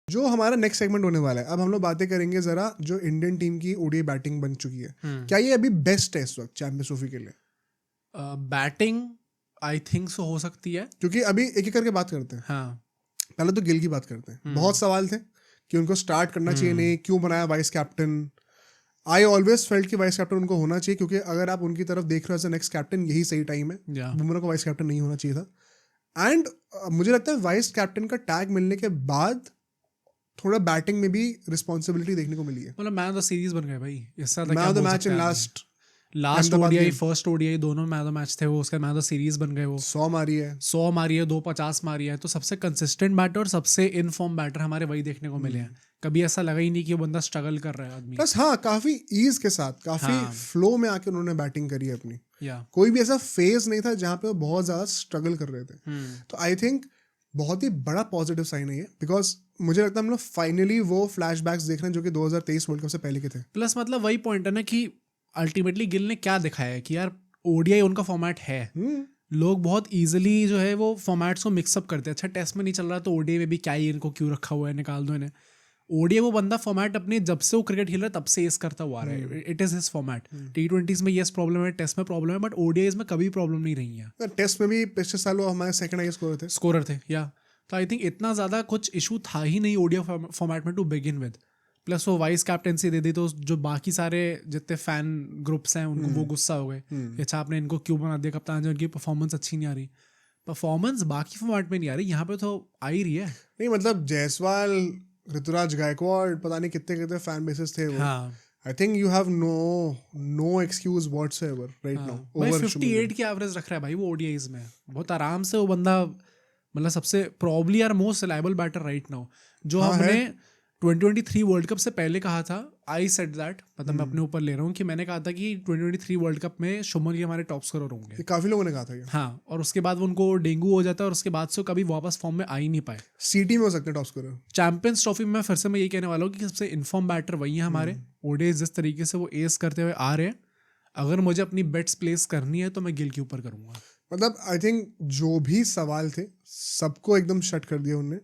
जो हमारा next segment होने वाला है, अब हम लोग बातें करेंगे जरा जो इंडियन टीम की ओडीआई बैटिंग बन चुकी है, क्या ये अभी बेस्ट है इस वक्त चैंपियंस ट्रॉफी के लिए? बैटिंग आई थिंक सो हो सकती है। क्योंकि अभी एक एक करके बात करते हैं। हाँ, पहले तो गिल की बात करते हैं। बहुत सवाल थे कि उनको स्टार्ट करना चाहिए, नहीं क्यों बनाया vice captain. I always felt कि वाइस कैप्टन उनको होना चाहिए, क्योंकि अगर आप उनकी तरफ देख रहे हो एज नेक्स्ट कैप्टन, यही सही टाइम है। बुमराह को वाइस कैप्टन नहीं होना चाहिए था। एंड मुझे लगता है वाइस कैप्टन का टैग मिलने के बाद थोड़ा बैटिंग में भी रिस्पॉन्सिबिलिटी देखने को मिली है। मतलब मैन ऑफ द सीरीज बन गए भाई, इससे ज्यादा मैन क्या ऑफ द बोल मैच सकते इन हैं लास्ट ओडीआई, फर्स्ट ओडीआई दोनों मैन ऑफ द मैच थे वो, उसका मैन ऑफ द सीरीज बन गए वो। 100 मारी है, 100 मारी है, 250 मारी है, तो सबसे कंसिस्टेंट बैटर और सबसे इन फॉर्म बैटर हमारे वही देखने को मिले हैं। कभी ऐसा लगा ही नहीं कि वो बंदा स्ट्रगल कर रहा है आदमी। प्लस हाँ काफी ईज के साथ, काफी हाँ। फ्लो में आके उन्होंने बैटिंग करी है अपनी। या कोई भी ऐसा फेज नहीं था जहाँ पे वो बहुत ज्यादा स्ट्रगल कर रहे थे। तो आई थिंक बहुत ही बड़ा पॉजिटिव साइन है ये, बिकॉज मुझे लगता है हम लोग फाइनली वो फ्लैशबैक्स देख रहे हैं जो कि 2023 वर्ल्ड कप से पहले के थे। प्लस मतलब वही पॉइंट है ना कि अल्टीमेटली गिल ने क्या दिखाया है कि यार ओडीआई उनका फॉर्मेट है। लोग बहुत इजीली जो है वो फॉर्मेट्स को मिक्सअप करते हैं। अच्छा टेस्ट में नहीं चल रहा तो ओडीआई में भी क्या ही इनको क्यों रखा हुआ है, निकाल दो इन्हें। ओडीआई वो बंदा फॉर्मेट अपने जब से वो क्रिकेट खेल रहा है तब से एस करता हुआ आ रहा है। It is his format. T20s में यस प्रॉब्लम है, टेस्ट में प्रॉब्लम है, बट ओडीआईज में कभी प्रॉब्लम नहीं रही है। टेस्ट में भी पिछले साल वो हमारे सेकंड हाईएस्ट स्कोरर थे या। तो आई थिंक इतना ज़्यादा कुछ इशू था ही नहीं ओडीआई फॉर्मेट में टू बिगिन विद। प्लस वो वाइस कैप्टनसी दे दी तो जो बाकी सारे जितने फैन ग्रुप्स हैं उनको वो गुस्सा हो गए कि अच्छा आपने इनको क्यों बना दिया कप्तान, जो उनकी परफॉर्मेंस अच्छी नहीं आ रही। परफॉर्मेंस बाकी फॉर्मेट में नहीं आ रही, यहाँ पे तो आ ही रही है। नहीं मतलब जायसवाल, ऋतुराज गायकवाड़, पता नहीं कितने कितने फैन बेसेस थे वो। हाँ I think you have no excuse whatsoever right now. भाई 58 की एवरेज रख रहा है भाई वो ओडीआईज में, बहुत आराम से वो बंदा मतलब सबसे probably are most reliable batter right now. जो हमने 2023 वर्ल्ड कप से पहले कहा था, आई सेड दैट, मतलब मैं अपने ऊपर ले रहा हूँ कि मैंने कहा था कि 2023 वर्ल्ड कप में शुभमन गिल हमारे टॉप स्कोरर होंगे। काफी लोगों ने कहा था ये। हाँ, और उसके बाद उनको डेंगू हो जाता है और उसके बाद से कभी वापस फॉर्म में आ ही नहीं पाए। सीटी में हो सकते हैं टॉप स्कोरर। चैंपियंस ट्रॉफी में फिर से मैं ये कहने वाला हूँ कि सबसे इन्फॉर्म बैटर वही है हमारे। ओडीआई जिस तरीके से वो एस करते हुए आ रहे हैं, अगर मुझे अपनी बेट्स प्लेस करनी है तो मैं गिल के ऊपर करूंगा। मतलब आई थिंक जो भी सवाल थे सबको एकदम शट कर दिया उन्होंने,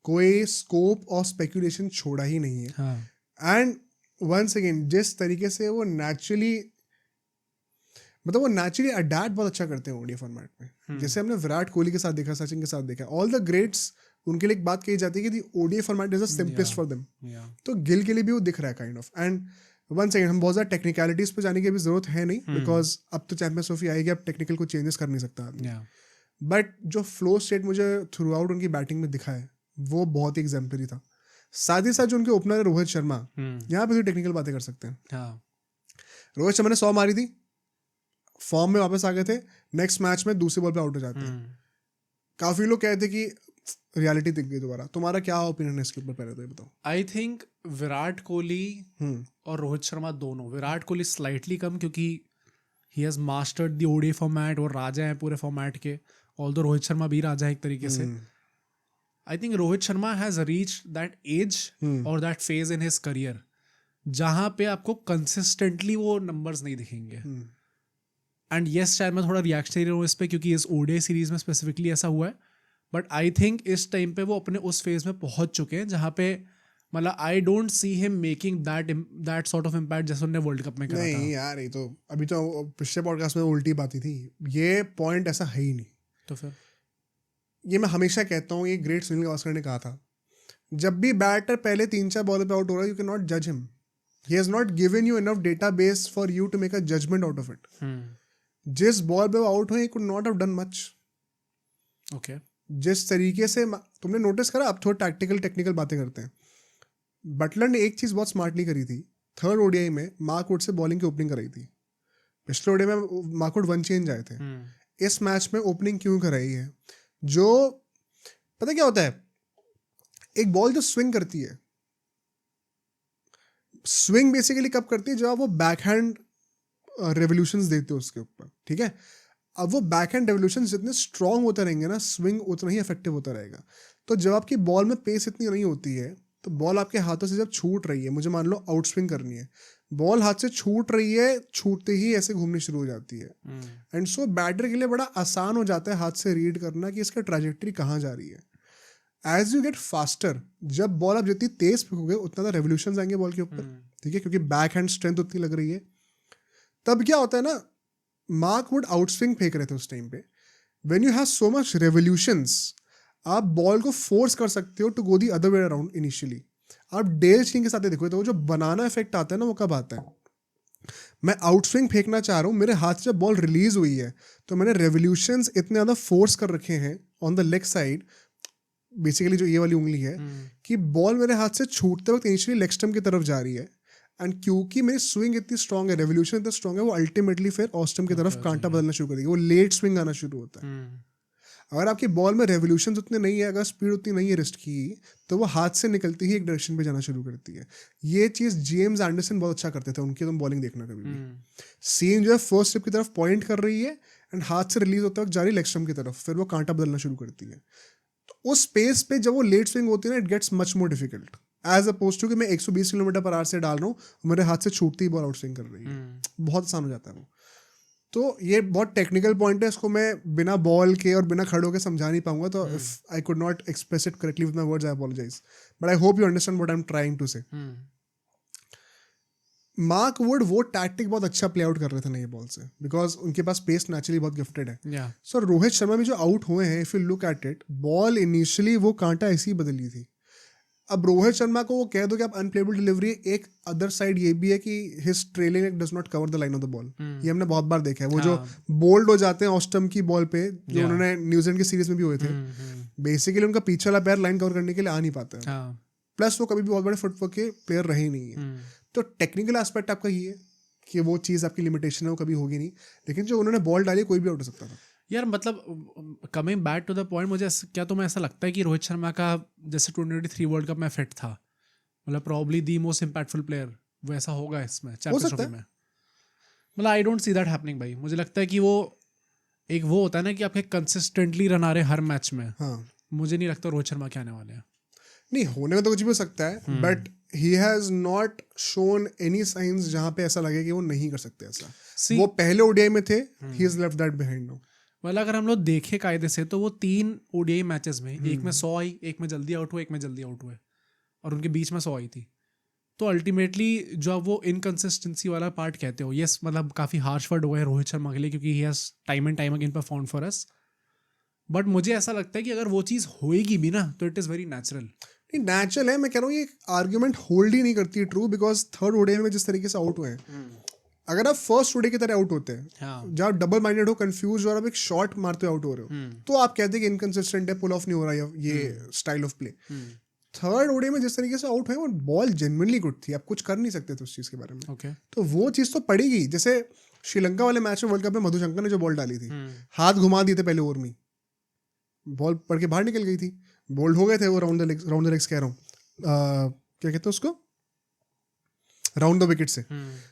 कोई स्कोप और स्पेकुलेशन छोड़ा ही नहीं है। हाँ। एंड वंस अगेन जिस तरीके से वो नेचुरली अडैप्ट बहुत अच्छा करते हैं ओडीआई फॉर्मेट में। जैसे हमने विराट कोहली के साथ देखा, सचिन के साथ देखा, ऑल द ग्रेट्स, उनके लिए एक बात कही जाती है कि ODI format is the simplest for them. तो गिल के लिए भी वो दिख रहा है kind of. And one second, हम बहुत ज़्यादा टेक्निकलिटीज पे जाने की भी जरूरत है नहीं, बिकॉज अब तो चैंपियंस ट्रॉफी आएगी, अब टेक्निकल को चेंजेस कर नहीं सकता आदमी। बट जो फ्लो स्टेट मुझे थ्रू आउट उनकी बैटिंग में दिखा है वो बहुत ही एग्जाम्पलरी था। साथ ही साथ जो उनके ओपनर है रोहित शर्मा, यहाँ पे भी टेक्निकल बातें कर सकते हैं। रोहित शर्मा ने 100 मारी थी, फॉर्म में वापस आ गए थे, नेक्स्ट मैच में दूसरे बॉल पे आउट हो जाते हैं। काफी लोग कहते कि रियलिटी दिख गई दोबारा। तुम्हारा क्या ओपिनियन है इसके ऊपर, पहले तो ये बताओ। आई थिंक विराट कोहली और रोहित शर्मा दोनों, विराट कोहली स्लाइटली कम क्योंकि he has mastered the ODI format और राजा है पूरे फॉर्मेट के, ऑल्दो रोहित शर्मा भी राजा है एक तरीके से। I think Rohit Sharma has reach that age और that phase in his career जहाँ पे आपको कंसिस्टेंटली वो नंबर्स नहीं दिखेंगे। एंड यस, शायद मैं थोड़ा रिएक्शनरी हूँ इस पे क्योंकि इस ओडीआई सीरीज में स्पेसिफिकली ऐसा हुआ है, बट आई थिंक इस टाइम पे वो अपने उस फेज में पहुंच चुके हैं जहाँ पे मतलब I don't see him making that sort of impact जैसे उन्होंने वर्ल्ड कप में करा था। नहीं यार, ये तो अभी तो पिछले पॉडकास्ट में उल्टी बात ही थी, ये पॉइंट ऐसा है ही नहीं। तो फिर ये मैं हमेशा कहता हूँ, ये ग्रेट सुनील गावस्कर ने कहा था, जब भी बैटर पहले 3-4 बॉल पे आउट हो रहा है, यू कैन नॉट जज him, he has not given you enough database for you to make a judgement out of it. जिस बॉल पे वो आउट हुए, he could not have done much. Okay, जिस तरीके से तुमने नोटिस करा, अब थोड़ा टेक्निकल बातें करते हैं। बटलर ने एक चीज बहुत स्मार्टली करी थी, थर्ड ओडीआई में मार्क वुड से बॉलिंग की ओपनिंग कराई थी। पिछले ओडीआई में मार्क वुड 1 चेंज आए थे, इस मैच में ओपनिंग क्यों कराई है? जो पता क्या होता है, एक बॉल जो स्विंग करती है, स्विंग बेसिकली कब करती है, जब आप वो बैकहैंड रेवोल्यूशंस देते हो उसके ऊपर, ठीक है। अब वो बैकहैंड रेवोल्यूशंस जितने स्ट्रांग होते रहेंगे ना, स्विंग उतना ही इफेक्टिव होता रहेगा। तो जब आपकी बॉल में पेस इतनी नहीं होती है, तो बॉल आपके हाथों से जब छूट रही है, मुझे मान लो आउट स्विंग करनी है, बॉल हाथ से छूट रही है, छूटते ही ऐसे घूमनी शुरू हो जाती है। एंड सो बैटर के लिए बड़ा आसान हो जाता है हाथ से रीड करना कि इसका ट्रैजेक्टरी कहाँ जा रही है। एज यू गेट फास्टर, जब बॉल आप जितनी तेज फेंकोगे उतना ज़्यादा रेवोल्यूशन आएंगे बॉल के ऊपर, ठीक है, क्योंकि बैक हैंड स्ट्रेंथ उतनी लग रही है। तब क्या होता है ना, मार्क वुड आउटस्विंग फेंक रहे थे उस टाइम पे, when you have so much revolutions, आप बॉल को फोर्स कर सकते हो to go the other way around initially. आप डेल स्टिंग के साथ देखो तो वो जो बनाना इफेक्ट आता है ना, वो कब आता है, मैं आउटस्विंग फेंकना चाह रहा हूँ, मेरे हाथ से जब बॉल रिलीज हुई है तो मैंने रेवोल्यूशंस इतने ज़्यादा फोर्स कर रखे हैं on the leg side, basically जो ये वाली उंगली है, कि बॉल मेरे हाथ से छूटते वक्त इनिशियली लेग स्टम्प की तरफ जा रही है, एंड क्योंकि मेरी स्विंग इतनी स्ट्रॉन्ग है, रेवोल्यूशन इतना स्ट्रॉन्ग है, वो अल्टीमेटली फिर ऑस्टम की तरफ कांटा बदलना शुरू कर देगी, वो लेट स्विंग आना शुरू होता है। अगर आपकी बॉल में रेवोल्यूशन उतने नहीं है, अगर स्पीड उतनी नहीं है रिस्ट की, तो वो हाथ से निकलती ही एक डायरेक्शन पे जाना शुरू करती है। ये चीज़ जेम्स एंडरसन बहुत अच्छा करते थे, उनकी तुम बॉलिंग देखना कभी भी, सीन जो है फर्स्ट स्टेप की तरफ पॉइंट कर रही है एंड हाथ से रिलीज होते वक्त जा रही लेग स्टम्प की तरफ, फिर वो कांटा बदलना शुरू करती है। तो उस स्पेस पे जब वो लेट स्विंग होती है ना, it gets much more difficult as opposed to कि मैं 120 किलोमीटर पर आवर से डाल रहा हूँ, मेरे हाथ से छूटती ही बॉल आउट स्विंग कर रही है, बहुत आसान हो जाता है वो। तो ये बहुत टेक्निकल पॉइंट है, इसको मैं बिना बॉल के और बिना खड़े होकर समझा नहीं पाऊंगा, तो if I could not express it correctly with my words, I apologise, but I hope you understand what I am trying to say. Mark Wood वो टैक्टिक बहुत अच्छा प्ले आउट कर रहे थे नई बॉल से, बिकॉज उनके पास पेस नेचुरली बहुत गिफ्टेड है। सो रोहित शर्मा भी जो आउट हुए हैं, if you look at it, ball initially वो कांटा ऐसी ही बदली थी। अब रोहित शर्मा को वो कह दो कि आप अनप्लेबल डिलीवरी, एक अदर साइड ये भी है कि his trailing does not cover the line of the ball, ये हमने बहुत बार देखा है। वो जो बोल्ड हो जाते हैं ऑस्टम की बॉल पे, जो उन्होंने न्यूजीलैंड की सीरीज में भी हुए थे, बेसिकली उनका पीछे वाला पैर लाइन कवर करने के लिए आ नहीं पाता है, प्लस वो कभी भी बहुत बड़े फुटवर्क के प्लेयर रहे नहीं है। तो टेक्निकल एस्पेक्ट आपका ये है कि वो चीज़ आपकी लिमिटेशन है, वो कभी होगी नहीं, लेकिन जो उन्होंने बॉल डाली कोई भी आउट हो सकता था। यार मतलब coming back to the point, मुझे क्या तुम्हें ऐसा लगता है कि रोहित शर्मा का जैसे 2023 वर्ल्ड कप में फिट था, मतलब probably the most impactful player, वैसा होगा इसमें चैंपियंस ट्रॉफी में? मतलब I don't see that happening भाई। मुझे लगता है कि वो एक वो होता है ना कि आपके कंसिस्टेंटली रन आ रहे हर मैच में, मुझे नहीं लगता रोहित शर्मा के आने वाले हैं। नहीं, होने में तो कुछ भी हो सकता है, but he has not shown any science जहां पे ऐसा लगे कि वो नहीं कर सकते ऐसा। वो पहले ओडीआई में थे, he has left that behind now. मतलब अगर हम लोग देखें कायदे से तो वो 3 ओडीआई मैचेस में, एक में 100 आई, एक में जल्दी आउट हुए, एक में जल्दी आउट हुए, और उनके बीच में 100 आई थी। तो अल्टीमेटली जो वो इनकंसिस्टेंसी वाला पार्ट कहते हो, यस मतलब काफ़ी हार्श वर्ड हुआ है रोहित शर्मा के लिए, क्योंकि he has time and time again perform for us, but मुझे ऐसा लगता है कि अगर वो चीज़ होएगी भी ना तो it is very natural. Natural है, मैं कह रहा हूँ ये आर्ग्यूमेंट होल्ड ही नहीं करती है ट्रू, बिकॉज थर्ड ओडीआई में जिस तरीके से आउट हुए हैं, अगर आप फर्स्ट ओडीआई की तरह आउट होते हैं, जब आप डबल माइंडेड हो, कंफ्यूज हो और आप एक शॉट मारते आउट हो रहे हो, तो आप कहते हैं कि इनकंसिस्टेंट है, पुल ऑफ नहीं हो रहा है ये style of play. Third ODI में जिस तरीके से आउट हुए, वो बॉल जेन्युइनली गुड थी, आप कुछ कर नहीं सकते थे उस चीज़ के बारे में। तो वो चीज़ तो पड़ेगी। जैसे श्रीलंका वाले मैच में वर्ल्ड कप में मधुशंकर ने जो बॉल डाली थी, हाथ घुमा दिए थे पहले ओवर में, बॉल पड़ के बाहर निकल गई थी, बोल्ड हो गए थे वो, राउंड द लेग्स कह रहा हूँ, क्या कहते हैं उसको, राउंड द विकेट से।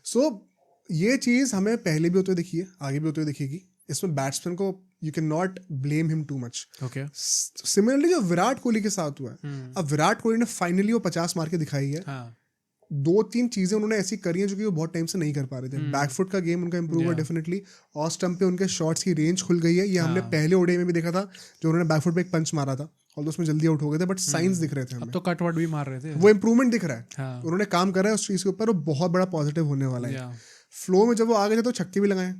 सो ये चीज़ हमें पहले भी होते हुए दिखी है, आगे भी होते हुए दिखेगी। इसमें बैट्समैन को you can not blame him too much. Similarly जो विराट कोहली के साथ हुआ है, अब विराट कोहली ने फाइनली वो 50 मार के दिखाई है। 2-3 चीज़ें उन्होंने ऐसी करी हैं जो कि वो बहुत टाइम से नहीं कर पा रहे थे। बैकफुट का गेम उनका इंप्रूव हुआ डेफिनेटली, ऑफ स्टंप पे उनके शॉट्स की रेंज खुल गई है। ये हमने पहले ओडीआई में भी देखा था, जो उन्होंने बैकफुट पे एक पंच मारा था, और उसमें जल्दी आउट हो गए थे, बट साइंस दिख रहे थे हमें। अब तो कटवर्ड भी मार रहे थे, वो इंप्रूवमेंट दिख रहा है। उन्होंने काम कर रहा है उस चीज़ के ऊपर, वो बहुत बड़ा पॉजिटिव होने वाला है। फ्लो में जब वो आ गए थे तो छक्के भी लगाए,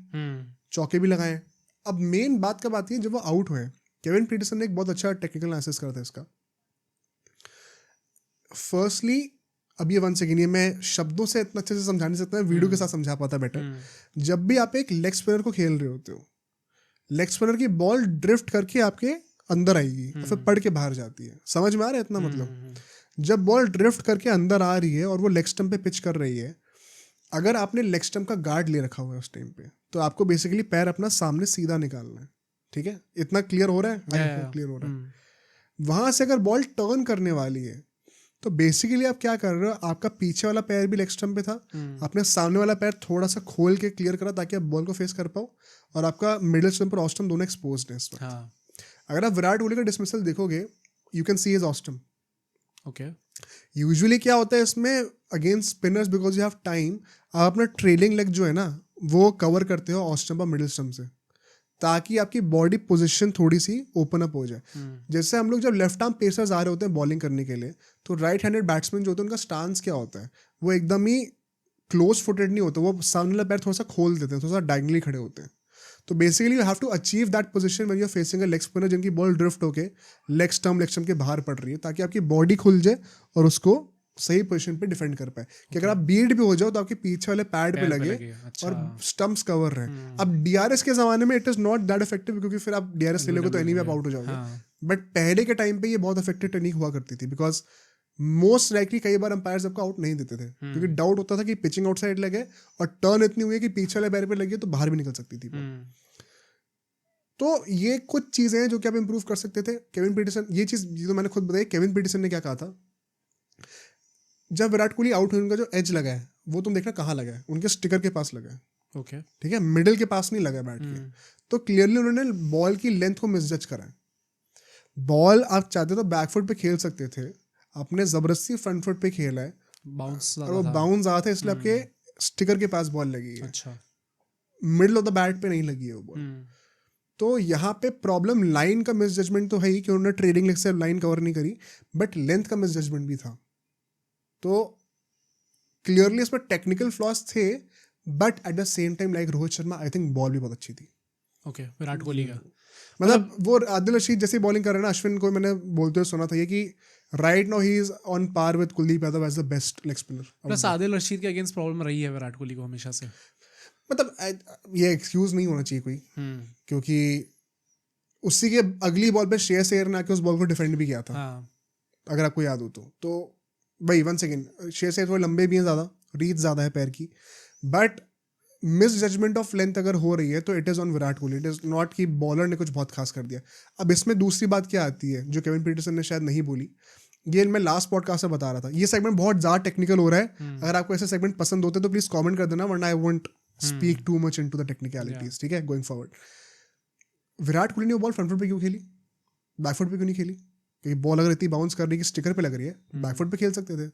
चौके भी लगाए। अब मेन बात कब आती है, जब वो आउट हुए। केविन पीटरसन ने एक बहुत अच्छा टेक्निकल एनालिसिस करा था इसका। फर्स्टली, अब ये वन सेकेंड, ये मैं शब्दों से इतना अच्छे से समझा नहीं सकता, वीडियो के साथ समझा पाता बेटर। जब भी आप एक लेग स्पिनर को खेल रहे होते हो, लेग स्पिनर की बॉल ड्रिफ्ट करके आपके अंदर आएगी और फिर पड़ के बाहर जाती है। समझ में आ रहा है इतना? मतलब जब बॉल ड्रिफ्ट करके अंदर आ रही है और वो लेग स्टंप पे पिच कर रही है, अगर आपने लेग स्टंप का गार्ड ले रखा हुआ है उस टाइम पे, तो आपको बेसिकली पैर अपना सामने सीधा निकालना है। ठीक है, इतना क्लियर हो रहा है? क्लियर हो रहा है। वहां से अगर बॉल टर्न करने वाली है तो बेसिकली आप क्या कर रहे हो, आपका पीछे वाला पैर भी लेग स्टंप पे था, आपने सामने वाला पैर थोड़ा सा खोल के क्लियर करा ताकि आप बॉल को फेस कर पाओ, और आपका मिडिल स्टंप और ऑफ स्टंप दोनों एक्सपोज्ड है इस वक्त। अगर आप विराट कोहली का डिसमिसल देखोगे, you can see his off stump. Okay, usually क्या होता है इसमें, against spinners, because you have time, आप अपना ट्रेलिंग लेग जो है ना वो कवर करते हो ऑफ स्टंप और मिडिल स्टंप से, ताकि आपकी बॉडी पोजीशन थोड़ी सी ओपन अप हो जाए. जैसे हम लोग जब लेफ्ट आर्म पेसर्स आ रहे होते हैं बॉलिंग करने के लिए, तो राइट हैंडेड बैट्समैन जो होते हैं उनका स्टांस क्या होता है, वो एकदम ही क्लोज फुटेड नहीं होता, वो सामने वाला पैर थोड़ा सा खोल देते हैं, थोड़ा सा डायगनली खड़े होते हैं. तो basically you have to achieve that position when you are facing a leg spinner जिनकी बॉल ड्रिफ्ट होके लेग स्टम्प के बाहर पड़ रही है, ताकि आपकी बॉडी खुल जाए और उसको सही पोजीशन पे डिफेंड कर पाए. कि अगर आप बीट भी हो जाओ तो आपके पीछे वाले पैड पे लगे अच्छा. और स्टम्प्स कवर रहे. अब डीआरएस के जमाने में it is not that effective, क्योंकि फिर आप डीआरएस ले लोगे तो एनीवे आप आउट हो जाओगे. बट पहले के टाइम पे ये बहुत इफेक्टिव टेक्निक हुआ करती थी, बिकॉज मोस्ट लाइकली कई बार अंपायर्स आपको आउट नहीं देते थे, क्योंकि डाउट होता था कि पिचिंग आउटसाइड लगे और टर्न इतनी हुई है कि पीछे वाले पैर पे लगी तो बाहर भी निकल सकती थी. तो ये कुछ चीजें हैं जो कि आप इंप्रूव कर सकते थे. केविन पीटरसन, ये तो मैंने खुद बताई. केविन पीटरसन ने क्या कहा था, जब विराट कोहली आउट हुए उनका जो एज लगा है वो तुम देखना कहाँ लगा है, उनके स्टिकर के पास लगा है. ओके, ठीक है, मिडिल के पास नहीं लगा है बैट के. तो क्लियरली उन्होंने बॉल की लेंथ को मिसजज करा है. बॉल आप चाहते तो बैकफुट पे खेल सकते थे, आपने जबरदस्ती फ्रंट फुट पे खेला है, बाउंस और वो बाउंस आया था इसलिए आपके स्टिकर के पास बॉल लगी है. अच्छा, मिडिल ऑफ द बैट पे नहीं लगी है वो बॉल. तो यहाँ पे प्रॉब्लम लाइन का मिसजजमेंट तो है ही कि उन्होंने ट्रेडिंग लेग से लाइन कवर नहीं करी, बट लेंथ का मिसजजमेंट भी था. तो क्लियरली इस पर टेक्निकल फ्लॉस थे, but at the same time like Rohit Sharma, I think ball भी बहुत अच्छी थी. ओके, विराट कोहली का मतलब वो आदिल रशीद जैसे बॉलिंग कर रहे हैं ना, अश्विन को मैंने बोलते हुए सुना था ये कि right now he is on par with Kuldeep Yadav as the best leg spinner. Plus Adil Rashid के अगेंस्ट प्रॉब्लम रही है विराट कोहली को हमेशा से. मतलब ये एक्सक्यूज नहीं होना चाहिए कोई, क्योंकि उसी के अगली बॉल पे श्रेयस अय्यर ने आके उस बॉल को डिफेंड भी किया था. अगर आपको याद हो तो भाई वन सेकेंड, श्रेयस अय्यर थोड़े लंबे भी हैं ज़्यादा, रीच ज़्यादा है पैर की, but misjudgement of length अगर हो रही है तो it is on Virat Kohli. It is not कि बॉलर ने कुछ बहुत खास कर दिया. अब इसमें दूसरी बात क्या आती है जो केविन पीटरसन ने शायद नहीं बोली, ये मैं लास्ट पॉडकास्ट में बता रहा था. ये सेगमेंट बहुत ज़्यादा टेक्निकल हो रहा है. अगर आपको ऐसे सेगमेंट पसंद होते तो प्लीज़ कमेंट कर देना, वरना I won't speak too much into the technicalities. ठीक है, गोइंग फॉरवर्ड, विराट कोहली ने वो बॉल फ्रंट फुट पे क्यों खेली, बैक फुट पे क्यों नहीं खेली? क्योंकि बॉल अगर इतनी बाउंस कर रही है कि स्टिकर पे लग रही है, बैक फुट पे खेल सकते थे.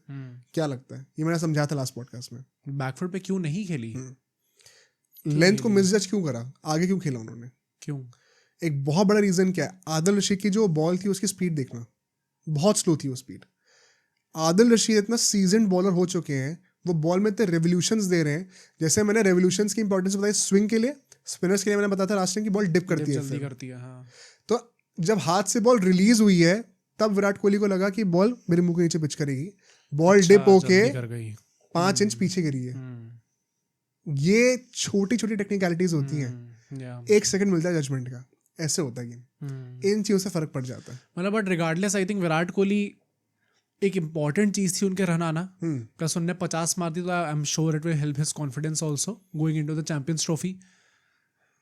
क्या लगता है? ये मैंने समझा था लास्ट पॉडकास्ट में. बैक फुट पे क्यों नहीं खेली? लेंथ को मिसजज क्यों करा, आगे क्यों खेला उन्होंने? क्यों? एक बहुत बड़ा रीजन क्या है, आदिल रशीद की जो बॉल थी उसकी स्पीड देखना, बहुत स्लो थी वो स्पीड. आदिल रशीद इतना सीजन्ड बॉलर हो चुके हैं, वो बॉल में इतने रेवोल्यूशंस दे रहे हैं. जैसे मैंने रेवोल्यूशंस की इंपॉर्टेंस बताई स्विंग के लिए, स्पिनर्स के लिए मैंने बताया था लास्ट टाइम की बॉल डिप करती है, जल्दी करती है. हाँ. तो जब हाथ से बॉल रिलीज हुई है तब विराट कोहली को लगा कि बॉल मेरे मुंह के नीचे पिच करेगी, बॉल डिप होके 5 इंच पीछे गिरी है. ये छोटी छोटी टेक्निकलिटीज होती हैं, 1 सेकंड मिलता है जजमेंट का, ऐसे होता है गेम. इन चीजों से फर्क पड़ जाता है. मतलब but regardless I think Virat Kohli एक इम्पॉर्टेंट चीज थी उनके रन आना. प्लस उन्होंने 50 मार दी तो I am sure it will help his confidence also going into the champions trophy.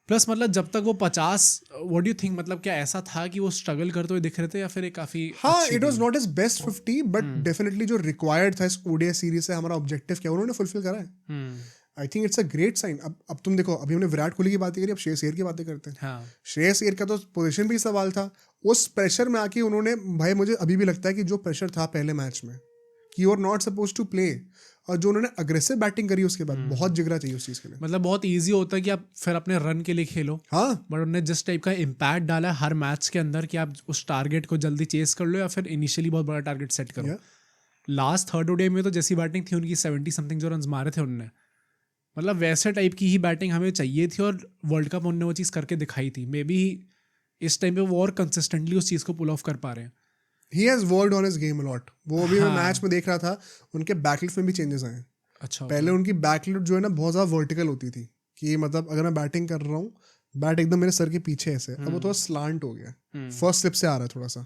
Plus मतलब जब तक वो 50, व्हाट डू यू थिंक, मतलब क्या ऐसा था कि वो स्ट्रगल करते हुए दिख रहे थे या फिर एक काफी, हाँ, it was not his best 50, but definitely जो रिक्वायर्ड था इस ओडीआई सीरीज से हमारा ऑब्जेक्टिव क्या उन्होंने फुलफिल करा है. I think it's a great sign. अब तुम देखो, अभी हमने विराट कोहली की बातें करी, अब श्रेयस अय्यर की बातें करते हैं. हाँ. श्रेयस अय्यर का तो पोजीशन भी सवाल था. उस प्रेशर में आके उन्होंने, भाई मुझे अभी भी लगता है कि जो प्रेशर था पहले मैच में कि you are not suppose to play, और जो उन्होंने अग्रेसिव बैटिंग करी उसके बाद, बहुत जिगरा चाहिए उस चीज़ के लिए. मतलब बहुत इजी होता है कि आप फिर अपने रन के लिए खेलो. हाँ, बट उन्होंने जिस टाइप का इम्पैक्ट डाला है हर मैच के अंदर कि आप उस टारगेट को जल्दी चेस कर लो या फिर इनिशियली बहुत बड़ा टारगेट सेट करो. लास्ट थर्ड ओडीआई में तो जैसी बैटिंग थी उनकी 70 समथिंग जो रन मारे थे उन्होंने, मतलब वैसे टाइप की ही बैटिंग हमें चाहिए थी और वर्ल्ड कप उन्होंने वो चीज़ करके दिखाई थी. मे बी इस टाइम पे वो और कंसिस्टेंटली उस चीज़ को पुल ऑफ कर पा रहे हैं. He has worked on his game a lot. वो भी मैं मैच में देख रहा था, उनके बैकलिफ्ट में भी चेंजेस आए हैं. अच्छा. पहले उनकी बैकलिफ्ट जो है ना बहुत ज़्यादा वर्टिकल होती थी, कि मतलब अगर मैं बैटिंग कर रहा हूँ, बैट एकदम मेरे सर के पीछे ऐसे, अब वो थोड़ा स्लांट हो गया, फर्स्ट स्लिप से आ रहा है थोड़ा सा.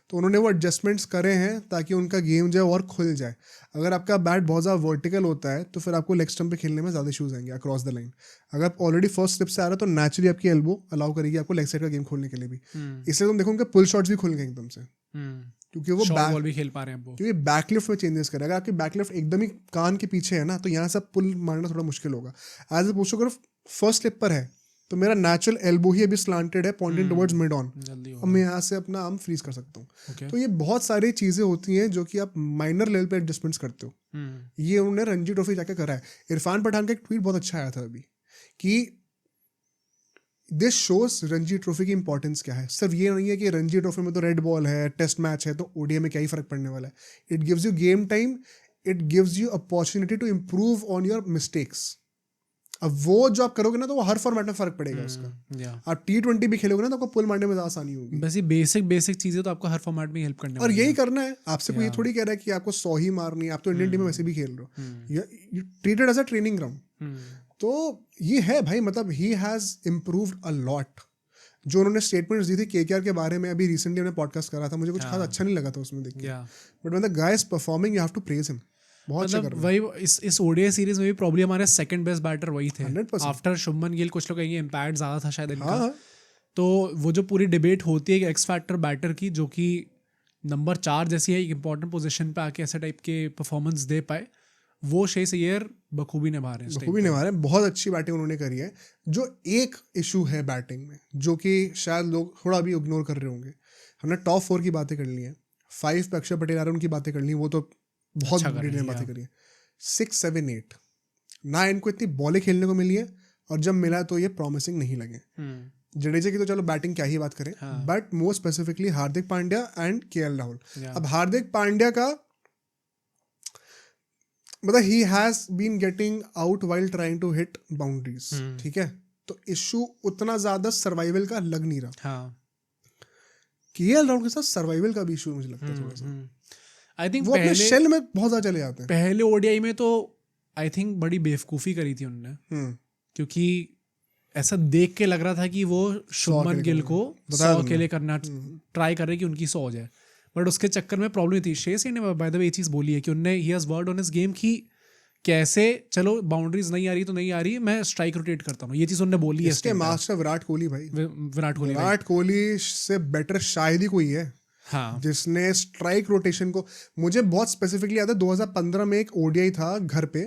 तो उन्होंने वो एडजस्टमेंट्स करे हैं ताकि उनका गेम जो है और खुल जाए. अगर आपका बैट बहुत ज़्यादा वर्टिकल होता है तो फिर आपको लेग स्टंप पे खेलने में ज़्यादा इशूज आएंगे अक्रॉस द लाइन. अगर आप ऑलरेडी फर्स्ट स्लिप से आ रहा है तो नेचुरली आपकी एल्बो अलाउ करेगी आपको लेग साइड का गेम खोलने के लिए भी. इसलिए तुम देखो उनके पुल शॉट्स भी खुल गए एकदम से, क्योंकि वो बॉल भी खेल पा रहे हैं. क्योंकि बैकलिफ्ट में चेंजेस करे. अगर आपकी बैकलिफ्ट एकदम ही कान के पीछे है ना, तो यहाँ से पुल मारना थोड़ा मुश्किल होगा. एज अपोज टू अगर फर्स्ट स्लिप पर है तो मेरा नेचुरल एल्बो ही अभी स्लांटेड है, पॉइंटिंग टुवर्ड्स मिड ऑन, अब मैं यहाँ से अपना आर्म फ्रीज कर सकता हूँ. तो ये बहुत सारी चीज़ें होती हैं जो कि आप माइनर लेवल पे एडजस्टमेंट्स करते हो. ये उन्होंने रणजी ट्रॉफी जाके करा है. इरफान पठान का एक ट्वीट बहुत अच्छा आया था अभी कि दिस शोज रणजी ट्रॉफी की इंपॉर्टेंस क्या है. सिर्फ ये नहीं है कि रणजी ट्रॉफी में तो रेड बॉल है, टेस्ट मैच है, तो ओडीआई में क्या ही फर्क पड़ने वाला है. It gives you game time, it gives you opportunity to improve on your mistakes. अब वो जो आप करोगे ना तो वो हर फॉर्मेट में फर्क पड़ेगा उसका. आप T20 भी खेलोगे ना तो आपको पुल मारने में ज़्यादा आसानी होगी. बस ये बेसिक चीजें तो आपको हर फॉर्मेट में हेल्प करने और वाली यही है. करना है. आपसे कोई ये थोड़ी कह रहा है कि आपको 100 ही मारनी है. आप तो इंडियन टीम में वैसे भी खेल रहे हो. You treated as a training ground. तो ये है भाई, मतलब he has improved a lot. जो उन्होंने स्टेटमेंट्स दी थी केकेआर के बारे में, अभी रिसेंटली हमने पॉडकास्ट करा था, मुझे कुछ खास अच्छा नहीं लगा था उसमें देख के. But when the guy is performing you have to praise him. बहुत अच्छा कर मतलब रहा है. वही इस ओडीआई सीरीज में भी प्रॉब्लम हमारे सेकंड बेस्ट बैटर वही थे 100%. आफ्टर शुभमन गिल. कुछ लोग कहेंगे इम्पैक्ट ज़्यादा था शायद इनका. हाँ. तो वो जो पूरी डिबेट होती है एक्स फैक्टर बैटर की, जो कि नंबर 4 जैसी है, एक इंपॉर्टेंट पोजीशन पे आके ऐसे टाइप के परफॉर्मेंस दे पाए, वो शेष अय्यर बखूबी निभा रहे हैं. बखूबी निभा रहे हैं. बहुत अच्छी बैटिंग उन्होंने करी है. जो एक इशू है बैटिंग में, जो कि शायद लोग थोड़ा भी इग्नोर कर रहे होंगे, हमने टॉप 4 की बातें कर ली हैं, 5 पे अक्षर पटेल आ रहे हैं, उनकी बातें कर ली, वो तो बहुत अच्छा कर रहे बड़ी हैं, बातें करी है. 6, 7, 8 ना इनको इतनी बॉलें खेलने को मिली है, और जब मिला तो ये प्रॉमिसिंग नहीं लगे. जडेजा की तो चलो बैटिंग क्या ही बात करें, but more specifically Hardik Pandya and KL Rahul. अब हार्दिक पांड्या का मतलब he has been getting out while trying to hit boundaries. ठीक है, तो इशू उतना ज्यादा सर्वाइवल का लग नहीं रहा. केएल राहुल के साथ सर्वाइवल का भी इशू मुझे लगता है थोड़ा सा. आई थिंक वो अपने शेल में बहुत ज्यादा चले जाते हैं. पहले ओडीआई में तो आई थिंक बड़ी बेवकूफ़ी करी थी उन्होंने, क्योंकि ऐसा देख के लग रहा था कि वो शुभमन गिल को 100 के लिए करना ट्राई कर रहे कि उनकी 100 हो जाए. बट उसके चक्कर में प्रॉब्लम थी. शेष ने बाय द वे ये चीज़ बोली है कि उन्होंने he has worked on his game की कैसे, चलो बाउंड्रीज नहीं आ रही तो नहीं आ रही, मैं स्ट्राइक रोटेट करता हूँ. ये चीज़ उन्होंने बोली है. इसके मास्टर विराट कोहली भाई. विराट कोहली से बेटर शायद ही कोई है. हाँ, जिसने स्ट्राइक रोटेशन को, मुझे बहुत स्पेसिफिकली याद है 2015 में एक ओडीआई था घर पे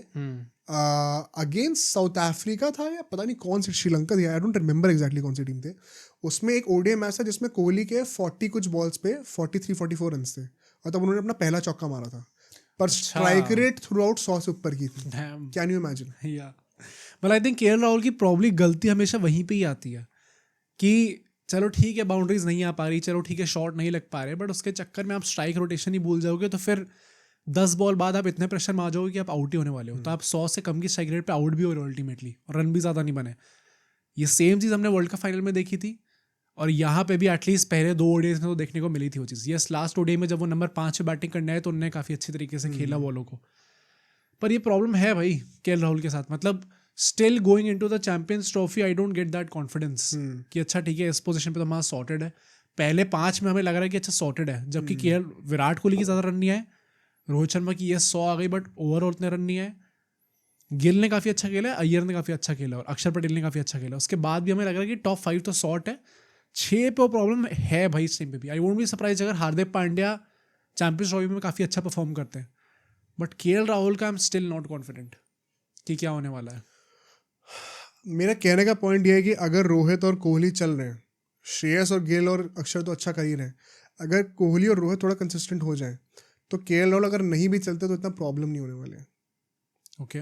अगेंस्ट साउथ अफ्रीका था या पता नहीं कौन सी, श्रीलंका थी, आई डोंट रिमेंबर एग्जैक्टली कौन सी टीम थे. उसमें एक ओडीआई मैच था जिसमें कोहली के 40 कुछ बॉल्स पे 43-44 रन थे, और तब उन्होंने अपना पहला चौका मारा था. पर स्ट्राइक रेट थ्रू आउट 100 से ऊपर की थी. Can you imagine? मतलब आई थिंक केएल राहुल की प्रॉब्ली गलती हमेशा वहीं पे ही आती है कि चलो ठीक है बाउंड्रीज नहीं आ पा रही, चलो ठीक है शॉट नहीं लग पा रहे, बट उसके चक्कर में आप स्ट्राइक रोटेशन ही भूल जाओगे, तो फिर 10 बॉल बाद आप इतने प्रेशर में आ जाओगे कि आप आउट ही होने वाले हो. तो आप 100 से कम की स्ट्राइक रेट पे आउट भी हो रहे हो अल्टीमेटली, और रन भी ज़्यादा नहीं बने. ये सेम चीज़ हमने वर्ल्ड कप फाइनल में देखी थी, और यहाँ पे भी एटलीस्ट पहले 2 ओडीआईज में तो देखने को मिली थी वो चीज़. यस, लास्ट ओडीआई में जब वो नंबर 5 पे बैटिंग करने आए तो उन्होंने काफ़ी अच्छी तरीके से खेला बॉलों को. पर ये प्रॉब्लम है भाई केएल राहुल के साथ. मतलब still going into the champions trophy I don't get that confidence कि अच्छा ठीक है इस पोजीशन पे तो हमारा सॉर्टेड है. पहले 5 में हमें लग रहा है कि अच्छा सॉर्टेड है, जबकि केएल विराट कोहली की ज़्यादा रन नहीं आए, रोहित शर्मा की ये 100 आ गई, बट ओवरऑल उतने रन नहीं आए. गिल ने काफ़ी अच्छा खेला, अय्यर ने काफ़ी अच्छा खेला, और अक्षर पटेल ने काफ़ी अच्छा खेला. उसके बाद भी हमें लग रहा है कि टॉप 5 तो शॉर्ट है. 6 पे प्रॉब्लम है भाई इस टाइम पे भी. आई वोंट बी सरप्राइज अगर हार्दिक पांड्या चैंपियंस ट्रॉफी में काफ़ी अच्छा परफॉर्म करते हैं, बट केएल राहुल का I am still not confident कि क्या होने वाला है. मेरा कहने का पॉइंट ये है कि अगर रोहित और कोहली चल रहे हैं, श्रेयस और गिल और अक्षर तो अच्छा कर ही रहे हैं, अगर कोहली और रोहित थोड़ा कंसिस्टेंट हो जाए तो केएल राहुल अगर नहीं भी चलते तो इतना प्रॉब्लम नहीं होने वाले हैं. ओके,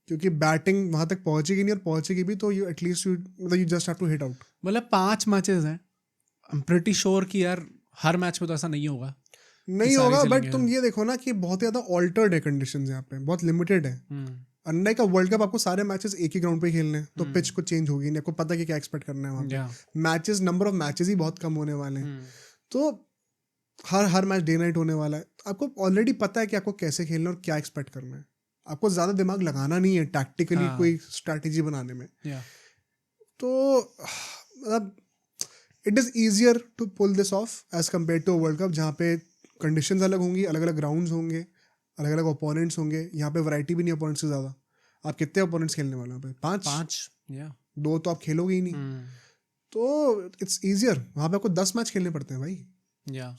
क्योंकि बैटिंग वहां तक पहुंचेगी नहीं, और पहुंचेगी भी तो you at least you just have to hit out. मतलब 5 मैचेस हैं, आई एम प्रीटी श्योर कि यार हर मैच में तो ऐसा नहीं होगा. बट तुम ये देखो ना कि बहुत ज़्यादा ऑल्टर्ड है कंडीशंस यहाँ पे, बहुत लिमिटेड है. अनलाइक का वर्ल्ड कप आपको सारे मैचेस एक ही ग्राउंड पे खेलने हैं, तो पिच को चेंज होगी नहीं, आपको पता है कि क्या एक्सपेक्ट करना है वहाँ पे. मैचेस, नंबर ऑफ मैचेस ही बहुत कम होने वाले हैं. तो हर मैच डे नाइट होने वाला है. आपको ऑलरेडी पता है कि आपको कैसे खेलना है और क्या एक्सपेक्ट करना है. आपको ज़्यादा दिमाग लगाना नहीं है टैक्टिकली कोई स्ट्रैटेजी बनाने में. तो मतलब it is easier to pull this off as compared to World Cup, जहाँ पे कंडीशंस अलग होंगी, अलग अलग ग्राउंड्स होंगे, अलग अलग ओपोनेंट्स होंगे. यहाँ पे वैरायटी भी नहीं ओपोनेंट्स से ज़्यादा. आप कितने ओपोनेंट्स खेलने वाले हैं? 5 2 तो आप खेलोगे ही नहीं. तो इट्स ईजियर. वहाँ पे आपको 10 मैच खेलने पड़ते हैं भाई.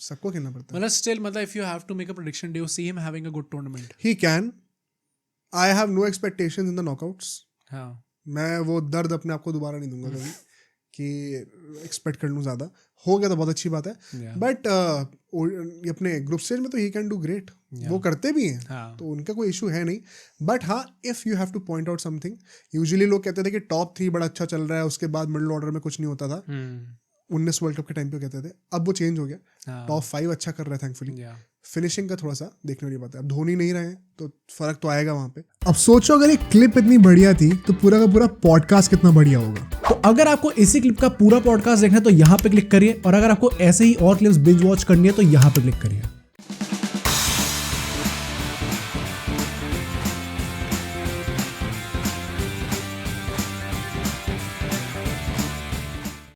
सबको खेलना पड़ता है. मतलब स्टिल, मतलब if you have to make a prediction, do you see him having a good tournament? He can. I have no expectations in the knockouts. हाँ, मैं वो दर्द अपने आप को दोबारा नहीं दूंगा कभी. कि एक्सपेक्ट कर लूँ ज़्यादा, हो गया तो बहुत अच्छी बात है. Yeah. बट अपने ग्रुप स्टेज में तो ही कैन डू ग्रेट, वो करते भी हैं. हाँ. तो उनका कोई इशू है नहीं. बट हाँ, if you have two point out something, usually लोग कहते थे कि टॉप 3 बड़ा अच्छा चल रहा है, उसके बाद मिडिल ऑर्डर में कुछ नहीं होता था. 19 वर्ल्ड कप के टाइम पे कहते थे, अब वो चेंज हो गया. टॉप 5 अच्छा कर रहा है थैंकफुली. फिनिशिंग का थोड़ा सा देखने वाली बात है. अब धोनी नहीं रहे तो फर्क तो आएगा वहां पे. अब सोचो अगर एक क्लिप इतनी बढ़िया थी तो पूरा का पूरा पॉडकास्ट कितना बढ़िया होगा. तो अगर आपको इसी क्लिप का पूरा पॉडकास्ट देखना है तो यहाँ पे क्लिक करिए, और अगर आपको ऐसे ही और क्लिप्स बिंज वॉच करनी है तो यहाँ पे क्लिक करिए.